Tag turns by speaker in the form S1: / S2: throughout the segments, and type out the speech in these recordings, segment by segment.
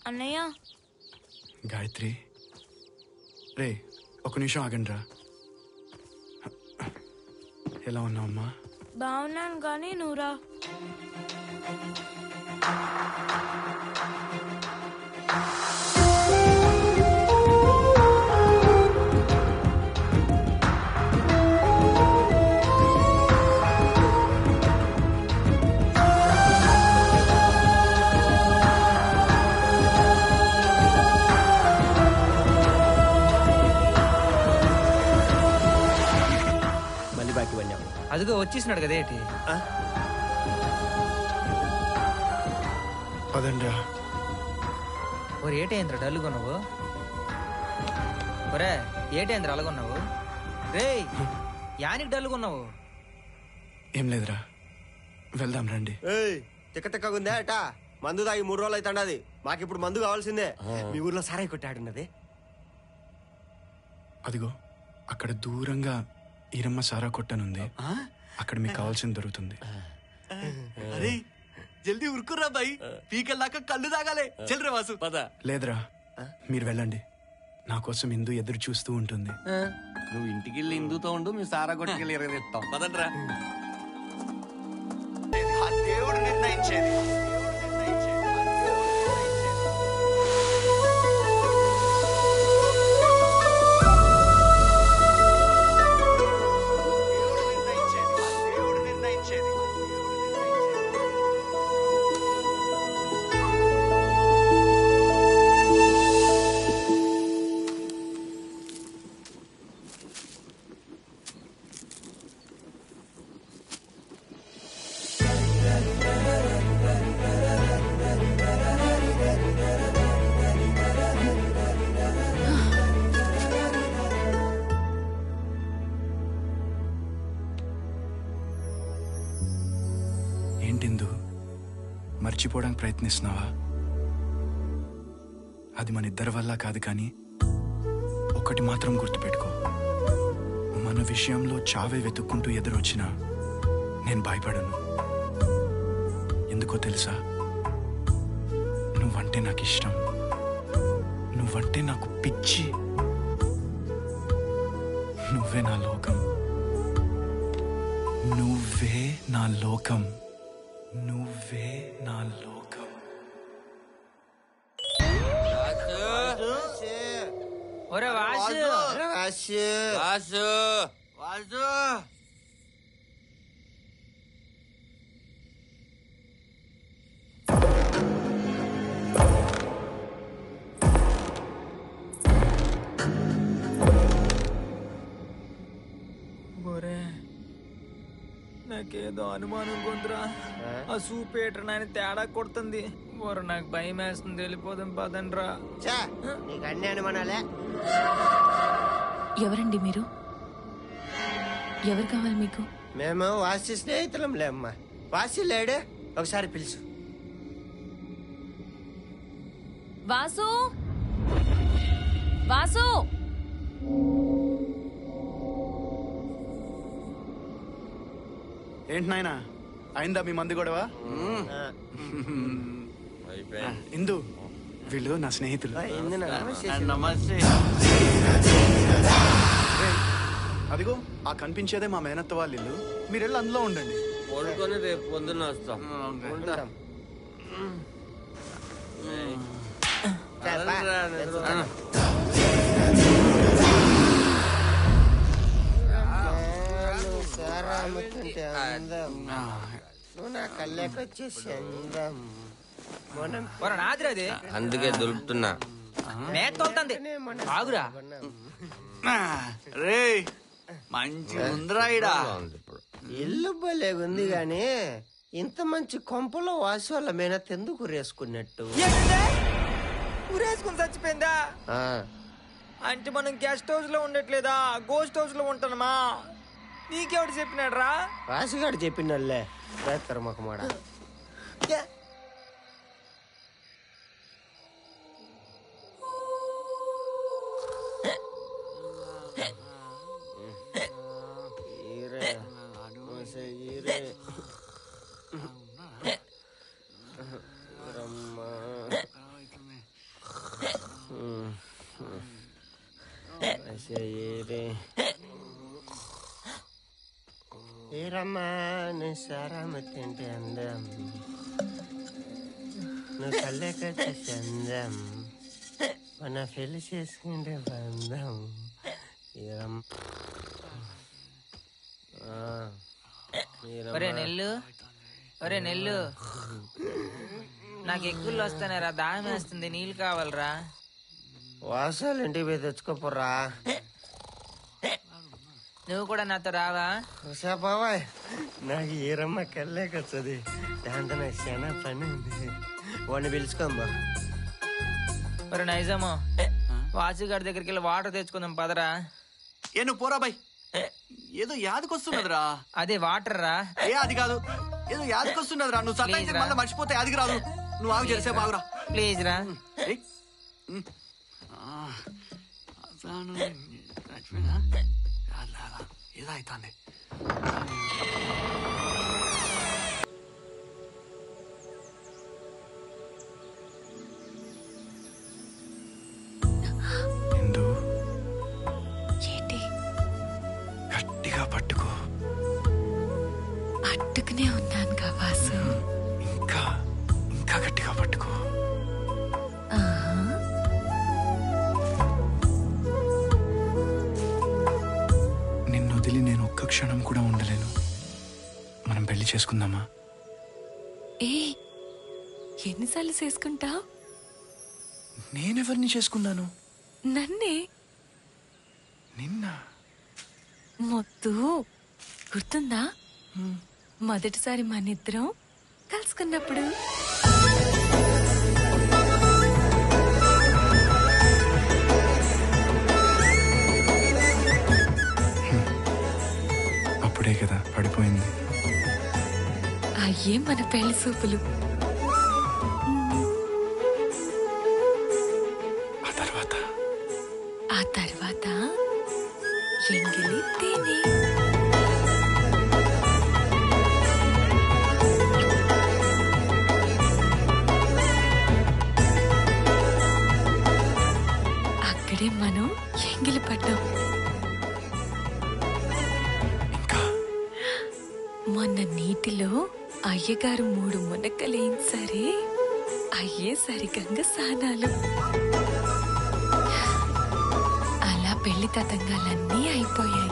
S1: అన్నయ్య.
S2: గాయత్రి రే, ఒక నిమిషం ఆగండిరా. ఎలా ఉన్నావమ్మా?
S1: బాగున్నాను కానీ నువ్వురా.
S3: అదిగో వచ్చేసినాడు కదా ఏంటి?
S2: పదండ్రా.
S3: ఒరే ఏటైంద్ర డల్లుగొన్నావు? ఒరే ఏటైంద్ర అలాగొన్నావు? రే యానికి డల్లుగొన్నావు?
S2: ఏం లేదురా, వెళ్దాం రండి.
S4: తిక్కగుందే అట. మందు తాగి 3 రోజులు అవుతాండది. మాకిప్పుడు మందు కావాల్సిందే. మీ ఊర్లో సారాయి కొట్టాడున్నది.
S2: అదిగో అక్కడ దూరంగా ఈరమ్మ సారా కొట్టనుంది. అక్కడ మీకు కావాల్సింది దొరుకుతుంది.
S5: అరే జల్దీ ఉరుకురా బాయ్, పీకల్లాక కళ్ళు తాగాలే. చెల్రే వాసు పద.
S2: లేదురా, మీరు వెళ్ళండి. నా కోసం ఇందు ఎదురు చూస్తూ ఉంటుంది.
S5: నువ్వు ఇంటికి వెళ్ళి ఇందుతో ఉండు, మీ సారా కొట్టుకెళ్ళి ఎరగదీస్తాం. పదండ్రా. దేవుడు నిర్ణయించేది.
S2: ఏంటిందు మర్చిపోవడానికి ప్రయత్నిస్తున్నావా? అది మన ఇద్దరి వల్ల కాదు, కానీ ఒకటి మాత్రం గుర్తుపెట్టుకో, మన విషయంలో చావే వెతుక్కుంటూ ఎదురొచ్చినా నేను భయపడను. ఎందుకో తెలుసా? నువ్వంటే నాకు ఇష్టం, నువ్వంటే నాకు పిచ్చి. నువ్వే నా లోకం, నువ్వే నా లోకం, నువ్వే నా లోకం.
S3: ఒరే వాసు
S4: వాసు
S5: వాసు వాసు
S3: నాకేదో అనుమానం కొందరా. ఆ సూపేటర్ నాయన తేడా కొడుతుంది. ఓరు నాకు భయం వేస్తుంది. వెళ్ళిపోదాం పదండ్రా.
S4: నీకు అన్ని అనుమానాలే.
S6: ఎవరండి మీరు? ఎవరు కావాలి మీకు?
S4: మేము వాసి స్నేహితులంలే అమ్మా. వాసి లేడే, ఒకసారి పిలుచు.
S6: వాసు, వాసు.
S2: ఏంటి నాయనా, అయిందా మీ మంది గొడవ? ఇందు, వీళ్ళు నా స్నేహితులు.
S5: నమస్తే.
S2: అదిగో ఆ కనిపించేదే మా మేనత్త వాళ్ళ ఇల్లు. మీరు వెళ్ళి అందులో ఉండండి.
S4: వండుకొని రేపు పొద్దున్న వస్తాం.
S3: అందుకే దొరుకుతున్నా. ఆగురా.
S5: రే మంచి ఉందిరా ఇడా.
S4: ఇల్లు భలేగుంది గాని ఇంత మంచి కొంపలో వాసి వాళ్ళ మేనత్ ఎందుకు ఉరేసుకున్నట్టు?
S3: ఊరేసుకుని చచ్చిపోయిందా? అంటే మనం గెస్ట్ హౌస్ లో ఉండట్లేదా, గోస్ట్ హౌస్ లో ఉంటున్నామా? నీకెవడు చెప్పినాడు రా?
S4: వాసిగాడు చెప్పినల్లే. మాడ సారామ తింటే అందం, నువ్వు కళ్ళకొచ్చే చందం, మన పెళ్లి చేసుకుంటే బంధం.
S3: ఒరే నెల్లు, ఒరే నెల్లు, నాకు ఎక్కువలు వస్తానేరా, దాహం వేస్తుంది, నీళ్ళు కావాలరా.
S4: వాసాలు ఇంటికి పోయి తెచ్చుకోపోరా.
S3: నువ్వు కూడా నాతో రావా?
S4: బాబాయ్, నాకు ఈరమ్మ కళ్ళకొచ్చది, దాంతో నాకు చాలా పని ఉంది. వాడిని పిలుచుకోమ్మా.
S3: ఒరే నైజాము, వాసుగాడి దగ్గరికి వెళ్ళి వాటర్ తెచ్చుకుందాం పదరా.
S5: నువ్వు పోరా బాయ్, ఏదో యాదకొస్తున్నదిరా.
S3: అదే వాటర్ రా.
S5: అది కాదు, ఏదో యాదకొస్తున్నదిరా. నువ్వు సత్తా మళ్ళీ మర్చిపోతే యాదికి రాదు. నువ్వు ఆగు, చేసే బాగురా
S3: ప్లీజ్ రా.
S5: ఏదో అవుతుంది.
S2: ఇందు,
S6: ఏంటి?
S2: గట్టిగా పట్టుకో.
S6: పట్టుకునే ఉన్నాను కా వాసు.
S2: ఇంకా ఇంకా గట్టిగా పట్టుకో. నిన్ను వదిలి నేను ఒక్క క్షణం కూడా ఉండలేను. మనం పెళ్లి చేసుకుందామా?
S6: ఏ ఎన్నిసార్లు చేసుకుంటావు?
S2: నేనెవరిని చేసుకున్నాను?
S6: నన్నే.
S2: నిన్న
S6: మొత్తు గుర్తుందా? మొదటిసారి మన ఇద్దరం కలుసుకున్నప్పుడు.
S2: అప్పుడే కదా పడిపోయింది.
S6: అయ్యే మన పెళ్లి సూపులు. ఆ తర్వాత ఎంగిలి తేనె. అక్కడే మనం ఎంగిలి పడ్డాం. మొన్న నీటిలో అయ్యగారు 3 మునక్కలేం సరే అయ్యే సరిగంగా స్నానాలు. అలా పెళ్లి తతంగాలన్నీ అయిపోయాయి.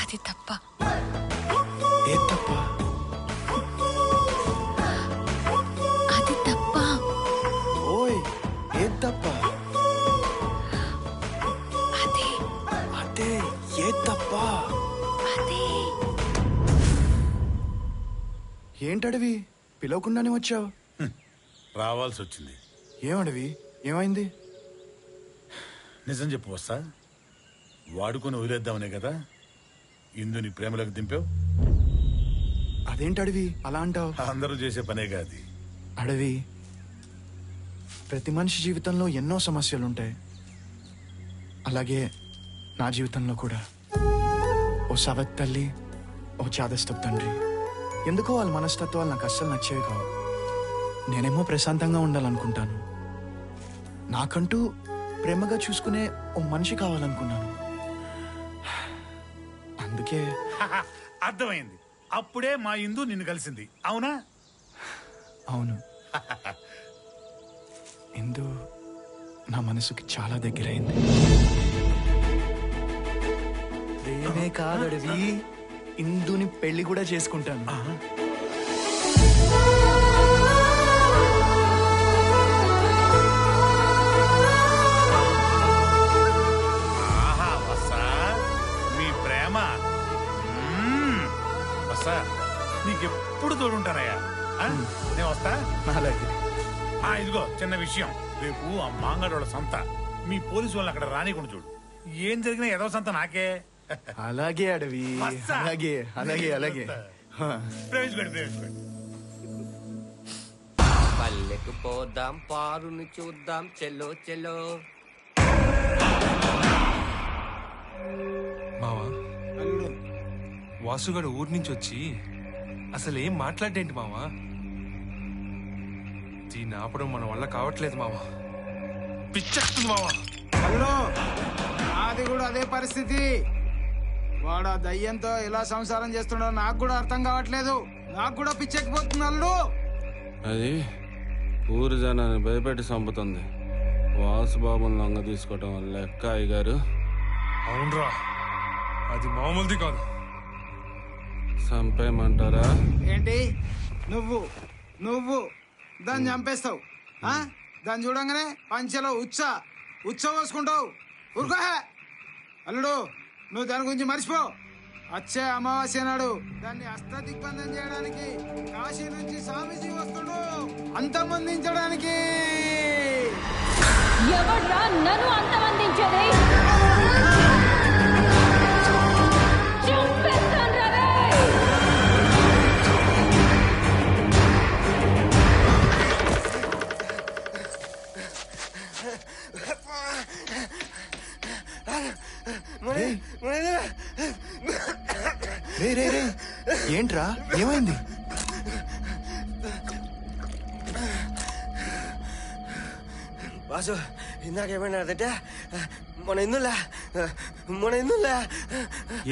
S6: అది తప్ప.
S2: ఏ తప్ప?
S6: అది తప్ప.
S2: ఓయ్, ఏ తప్ప?
S6: అదే
S2: అదే ఏ తప్ప?
S6: అదే.
S2: ఏంటడవి, పిలవకుండానే వచ్చావు?
S7: రావాల్సి వచ్చింది.
S2: ఏమడవి, ఏమైంది?
S7: నిజం చెప్పు వస్తా. వాడుకొని వదిలేద్దామనే కదా ఇందుని ప్రేమలోకి దింపావు.
S2: అదేంటడవి అలా అంటావు?
S7: అందరూ చేసే పనే కాదు
S2: అడవి. ప్రతి మనిషి జీవితంలో ఎన్నో సమస్యలుంటాయి. అలాగే నా జీవితంలో కూడా. ఓ సవత్ తల్లి, ఓ చాదస్తపు తండ్రి. ఎందుకో వాళ్ళ మనస్తత్వాలు నాకు అస్సలు నచ్చేవి కావు. నేనేమో ప్రశాంతంగా ఉండాలనుకుంటాను. నాకంటూ ప్రేమగా చూసుకునే ఓ మనిషి కావాలనుకున్నాను. అందుకే
S7: అర్థమైంది. అప్పుడే మా ఇందు నిన్ను కలిసింది, అవునా?
S2: అవును. ఇందు నా మనసుకి చాలా దగ్గరైంది. ప్రేమే కాదడవి, ఇందుని పెళ్లి కూడా చేసుకుంటాను.
S7: మీ ప్రేమ వస్తా, నీకెప్పుడు తోడుంటానయ్యా. నేను వస్తా.
S2: అలాగే.
S7: ఇదిగో చిన్న విషయం, రేపు ఆ మాంగడోళ్ళ సంత. మీ పోలీసు వాళ్ళు అక్కడ రానికుండా చూడు. ఏం జరిగినా ఏదో సంత నాకే.
S2: అలాగే అడవి, అలాగే అలాగే అలాగే.
S4: పల్లెకు పోదాం, పారుని చూద్దాం, చెల్లో చెల్లో.
S8: మావా, వాసుగాడు ఊరి నుంచి వచ్చి అసలు ఏం మాట్లాడేంటి మావా? దీన్ని ఆపడం మన వల్ల కావట్లేదు మావా. పిచ్చెక్కుతుంది మావా.
S9: హలో, అది కూడా అదే పరిస్థితి. వాడు ఆ దయ్యంతో ఎలా సంసారం చేస్తున్నాడో నాకు కూడా అర్థం కావట్లేదు. నాకు కూడా పిచ్చెక్కిపోతుంది అల్లుడు.
S10: అది ఊరు జనాన్ని భయపెట్టి చంపుతుంది. వాసుబాబుని లొంగ తీసుకోవటం లెక్క అయ్యగారు.
S8: అవునరా, అది మామూలుది కాదు.
S10: చంపేయమంటారా?
S9: ఏంటి నువ్వు దాన్ని చంపేస్తావు? దాన్ని చూడంగానే పంచెలో ఉచ్చ పోసుకుంటావు. ఊరుకో అల్లుడు, నువ్వు దాని గురించి మర్చిపో. వచ్చే అమావాస్య నాడు దాన్ని అష్టదిగ్బంధం చేయడానికి కాశీ నుంచి స్వామీజీ వస్తుడు, అంతమందించడానికి.
S6: ఎవడ్రా నన్ను అంతమందించేది?
S2: రే రే రే, ఏంట్రా ఏమైంది?
S4: వాసు ఇందాకేమైనాదంటే మన ఇందులా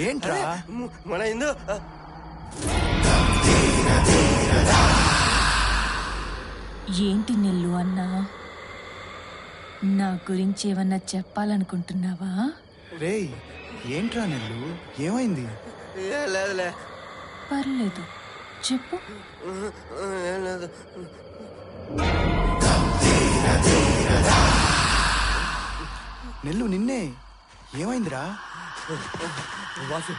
S2: ఏంట్రా?
S4: మన ఇందు
S6: ఏంటి నెల్లు అన్నా, నా గురించి ఏమన్నా చెప్పాలనుకుంటున్నావా?
S2: రే ఏంట్రా నెల్లు, ఏమైంది?
S4: లేదులే.
S6: పర్లేదు, చెప్పు.
S4: ఏం లేదు.
S2: నెల్లు నిన్నే, ఏమైందిరా?
S4: వాసు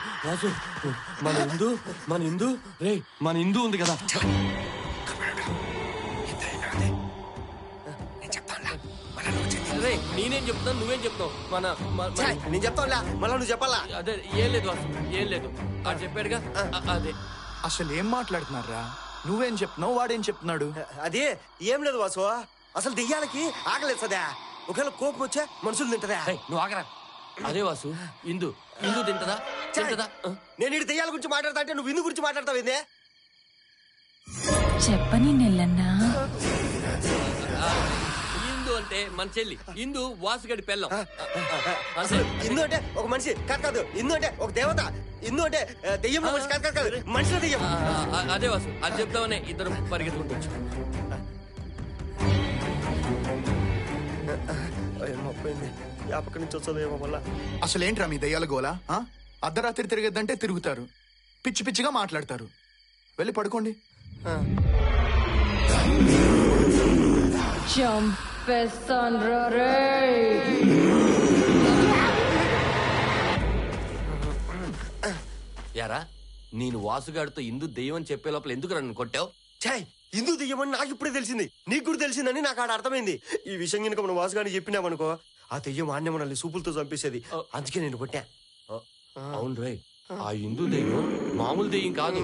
S4: మన ఇందు రే, మన ఇందు ఉంది కదా.
S11: నేనేం చెప్తాను, నువ్వేం చెప్తావు?
S4: నేను చెప్తానులే, మళ్ళీ నువ్వు చెప్పాలా?
S11: అదే ఏం లేదు ఏం లేదు, అది చెప్పాడుగా. అదే
S2: అసలు ఏం మాట్లాడుతున్నారా? నువ్వేం చెప్తున్నావు, వాడేం చెప్తున్నాడు?
S4: అదే ఏం లేదు వాసు, అసలు దెయ్యాలకి ఆకలేస్తుందా? ఒకవేళ కోపం వచ్చే మనుషులు తింటదా?
S11: నువ్వు ఆగరా. అదే వాసు, ఇందు తింటదా?
S4: నేను ఇటు దెయ్యాల గురించి మాట్లాడతా అంటే నువ్వు ఇందు గురించి మాట్లాడతావు ఏందే?
S6: చెప్పని నెల్లన్నా.
S11: ఇందు అంటే మన చెల్లి, ఇందు వాసుగడి పెళ్ళం.
S4: ఇందు అంటే ఒక మనిషి కాదు, ఇందు అంటే ఒక దేవత, ఇందు అంటే దెయ్యం మనిషి కాదు, మనిషిలో దెయ్యం.
S11: అదే వాసు, అది చెప్తామనే ఇద్దరు పరిగెత్తుకుంటూ.
S4: జ్ఞాపకం నుంచి వచ్చేదేమో వల్ల.
S2: అసలు ఏంట్రా మీ దయ్యాల గోలా? అర్ధరాత్రి తిరగద్దంటే తిరుగుతారు, పిచ్చి పిచ్చిగా మాట్లాడతారు. వెళ్ళి పడుకోండి.
S11: యారా, నేను వాసుగాడితో ఇందు దెయ్యం అని చెప్పే లోపల ఎందుకు నన్ను కొట్టావు?
S4: ఛాయ్, ఇందు దెయ్యమని నాకు ఇప్పుడే తెలిసింది, నీకు కూడా తెలిసిందని నాకు ఆడ అర్థమైంది. ఈ విషయం కనుక మనం వాసుగాని చెప్పినామనుకో, ఆ దెయ్యం ఆన్య మనల్ని సూపులతో చంపేసేది. అందుకే నేను కొట్టా.
S11: అవును రే, ఆ ఇందు దెయ్యం మామూలు దెయ్యం కాదు.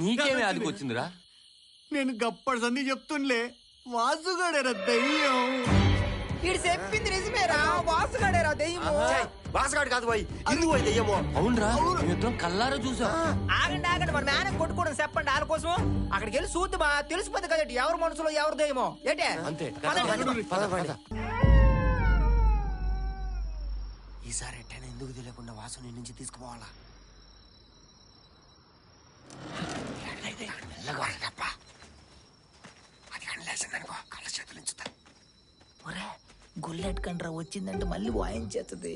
S11: నీకేమే అదికి వచ్చిందిరా?
S5: నేను గప్పటి సంది చెప్తుండే, వాసుగాడేరా దెయ్యం.
S3: చెప్పింది నిజమేరా, వాసుగాడేరా దెయ్యము.
S4: వాసుగాడు కాదు పోయి, ఇందు పోయి దెయ్యము.
S11: అవునరా, మేమిద్దరం కల్లారా చూసాం.
S3: ఆగండి మన మేన కొట్టుకోవడం చెప్పండి వాళ్ళ కోసం. అక్కడికి వెళ్ళి చూద్దామా, తెలిసిపోతుంది కదండి ఎవరు మనసులో ఎవరు దెయ్యమో. ఏంటే
S11: అంతే.
S4: ఈసారి ఎట్టైనా ఎందుకు తెలియకుండా వాసు నీ నుంచి తీసుకుపోవాలా?
S3: గుల్లెట్ కండ్రా వచ్చిందంటే మళ్ళీ వాయించేస్తుంది.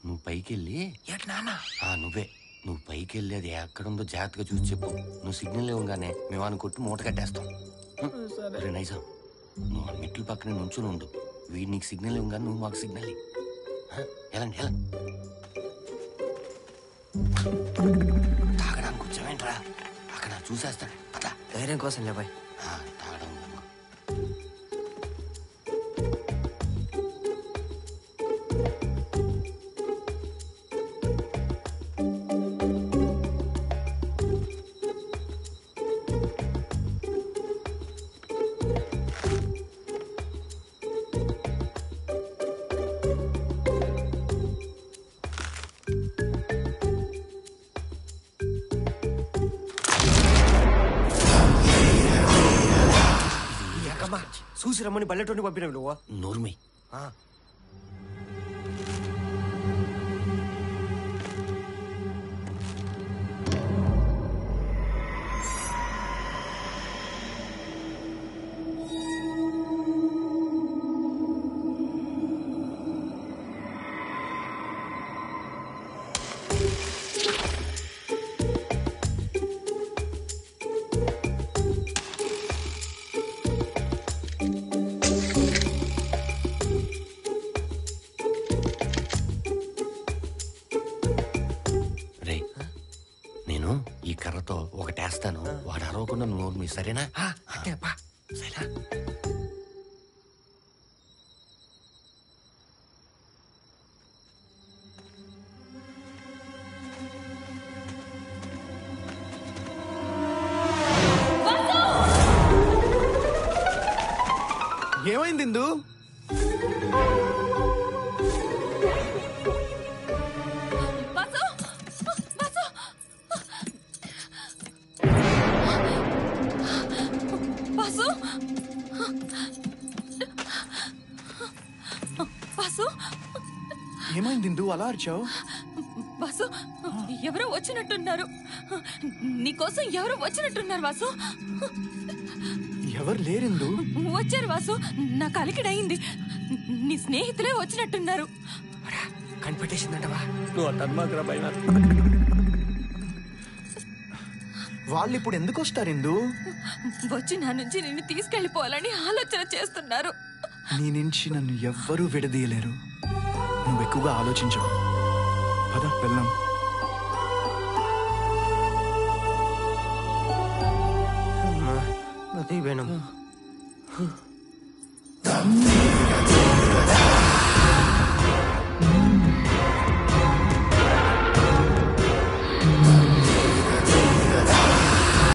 S11: నువ్వు పైకి వెళ్ళి నువ్వే నువ్వు పైకి వెళ్ళి అది ఎక్కడుందో జాగ్రత్తగా చూసి చెప్పు. నువ్వు సిగ్నల్ ఇవ్వగానే మేము అని కొట్టి మూట కట్టేస్తాం. నైజాం, నువ్వు ఆ మెట్ల పక్కనే నుంచుని ఉండు. వీడి నీకు సిగ్నల్ ఇవ్వగానే నువ్వు మాకు సిగ్నల్ ఎలాంటి తాగడానికి వచ్చావేంట్రా? అక్కడ చూసేస్తాడు.
S4: ధైర్యం కోసం లేబాయ్.
S11: తాగడం
S4: చూసి రమ్మని బల్లెటోని పంపినావు నువ్వు.
S11: నోర్మై. ఈ కర్రతో ఒకటేస్తాను, వాడు అరవకుండా నోరు మీ. సరేనా? సరేనా?
S2: ఏమైంది ఇందు? ఏమైంది ఇందు అలా అరిచావు?
S6: వాసు, ఎవరో వచ్చినట్టున్నారు. నీకోసం ఎవరో వచ్చినట్టున్నారు వాసు.
S2: ఎవరు లేరిందు?
S6: వచ్చారు వాసు, నా కలికిడయింది. నీ స్నేహితులే వచ్చినట్టున్నారు.
S4: కనిపెట్టేసిందంటవా? నువ్వు అట్టమాకరా భయం.
S2: వాళ్ళు ఇప్పుడు ఎందుకు వస్తారు ఇందు?
S6: వచ్చి నా నుంచి నిన్ను తీసుకెళ్లిపోవాలని ఆలోచన చేస్తున్నారు.
S2: నీ నుంచి నన్ను ఎవ్వరూ విడదీయలేరు. నువ్వు ఎక్కువగా ఆలోచించవు. పద వెళ్దాం.
S4: అది వేణం.